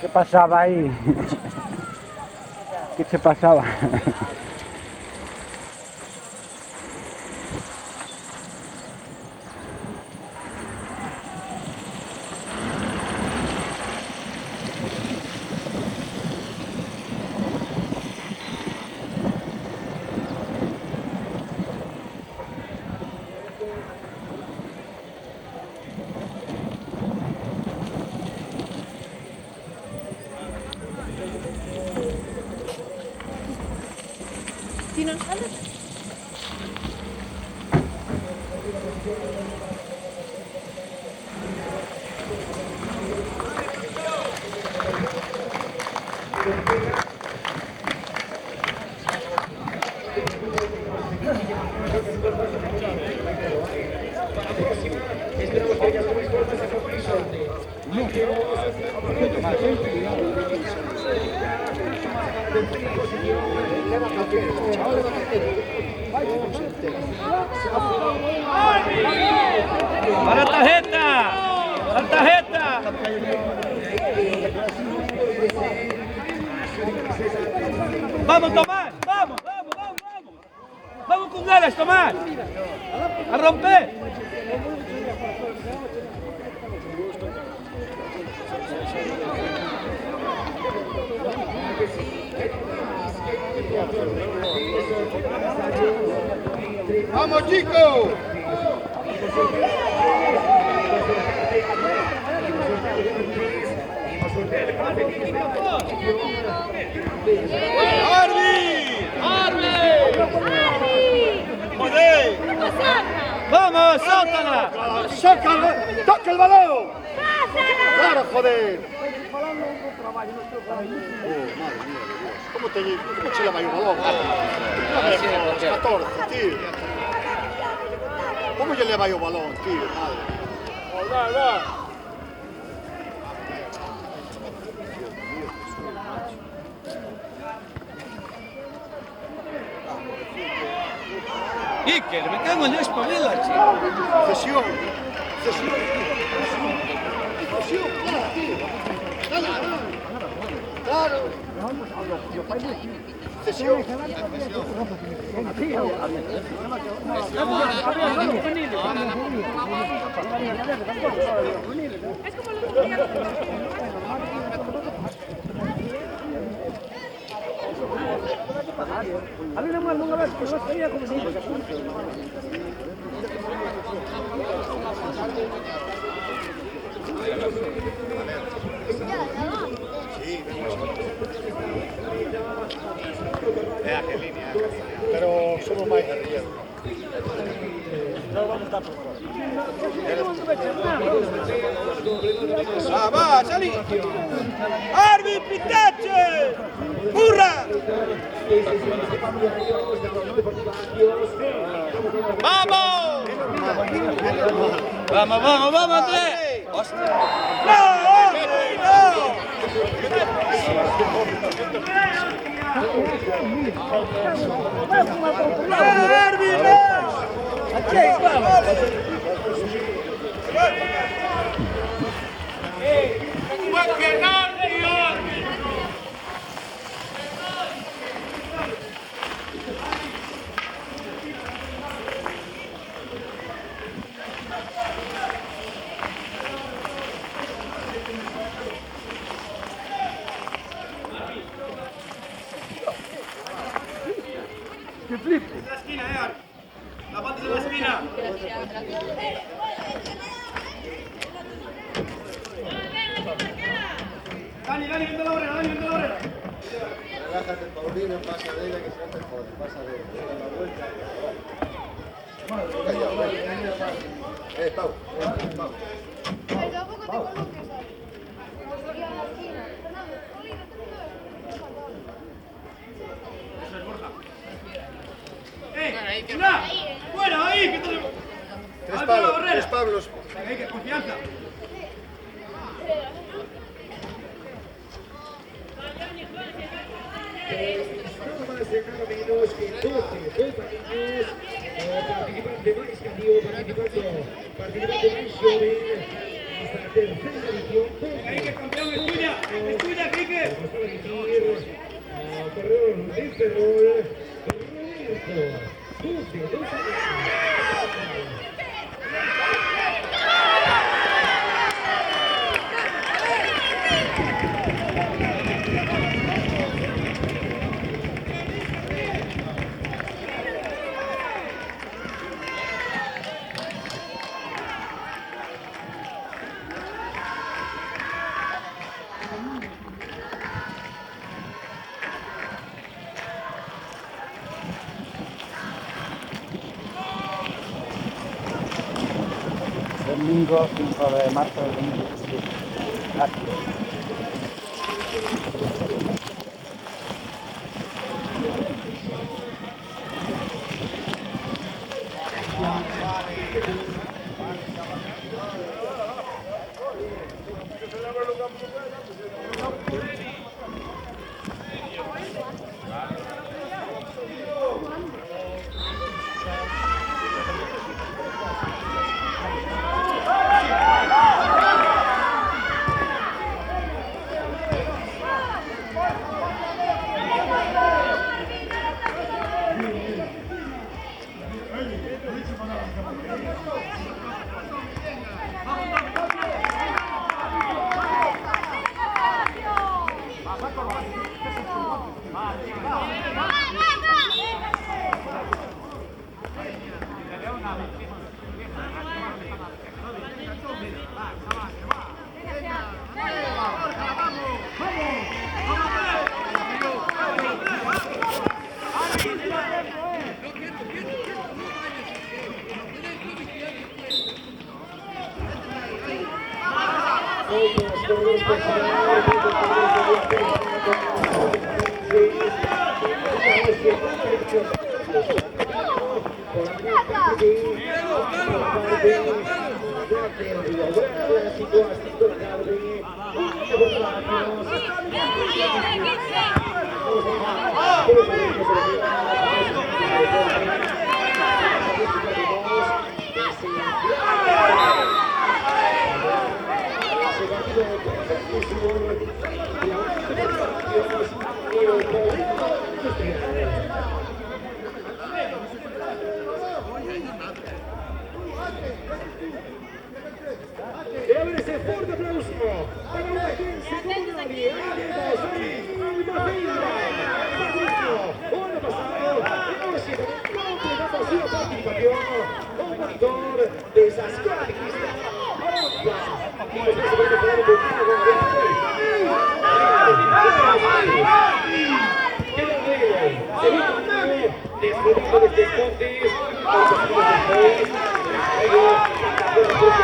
¿Qué pasaba ahí? ¿Qué se pasaba? Si non sales... ¡Para tarjeta! ¡La tarjeta! ¡Vamos, Tomás! ¡Vamos, vamos, vamos, vamos! ¡Vamos con ganas, Tomás! ¡A romper! ¡Vamos, chicos! ¡Vamos, sótala! ¡Sácalo! ¡Toca el balón! ¡Claro, joder! Madre mía, ¿cómo te lleva el balón? 14, tío. ¿Cómo yo le va el balón, tío? Madre. Iker, me cago en la espabila, chico. Cesión. Claro, tío. Claro. Cesión. A mí no me lo ves, pero no sabía cómo se dice. Pero somos más guerrilleros. ¡Va, salí! ¡Arbi, pitache! ¡Burra! ¡Vamos! ¡Vamos, vamos, vamos, Andrés! ¡No, Arbi, no! ¡Arbi, no! ¡Aquí vamos! ¡Qué flip! La esquina, la parte de la esquina. Dani, vente a la barrera, vente a la barrera. Relájate, Paulino, pasa de ella que se te jode. Pasa de ella, da la vuelta. Pau. Pero tampoco te coloques ahí. Y a la esquina. Fernando, Eso es Borja. ¡Una! ¡Fuera, ahí! ¿Qué tenemos? Tres Pablos. Venga, que confianza. Más de nada menos que 12 niños participante más cantidad participante más joven esta tercera edición. Venga, que campeón es tuya. Vamos a dirigir al corredor de Ferrol, Roberto, 12 años. Domingo 5 de marzo del 2017. Gracias. Deve ser forte aplauso para una seconda di Alba Feira. Patricio, buono passato, e ora siete pronti alla prossima partecipazione con monitor de esas características. Y los que se van a poner un poquito con disfrutando de estos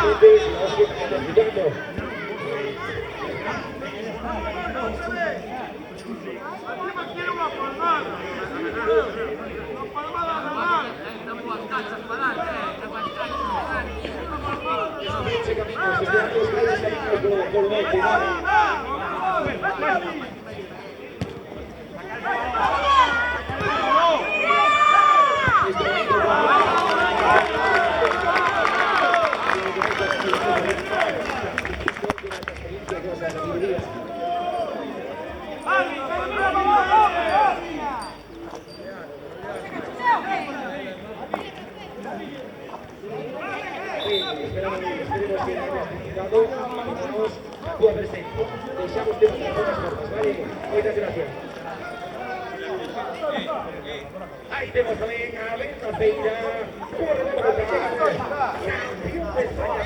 deportes, ahí tenemos también a Alba Feira, campeón de España,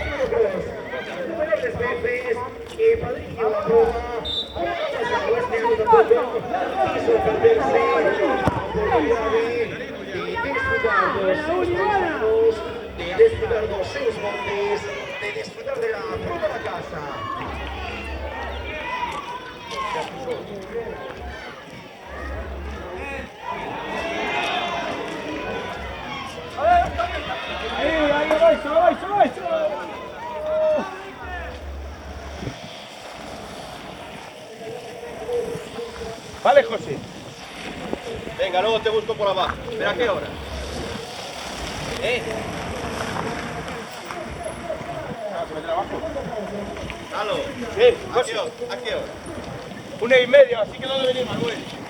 innumerables veces, padrino de la prueba, este año tampoco quiso perderse la oportunidad de disfrutar de sus paisanos, de disfrutar de sus montes, de disfrutar de la prueba de la casa. Vale, José. Venga, luego te busco por abajo. ¿Pero a qué hora? ¿Se meter abajo? ¿Aló? Sí, José. ¿A qué hora? 1:30, así que no debe venir Manuel.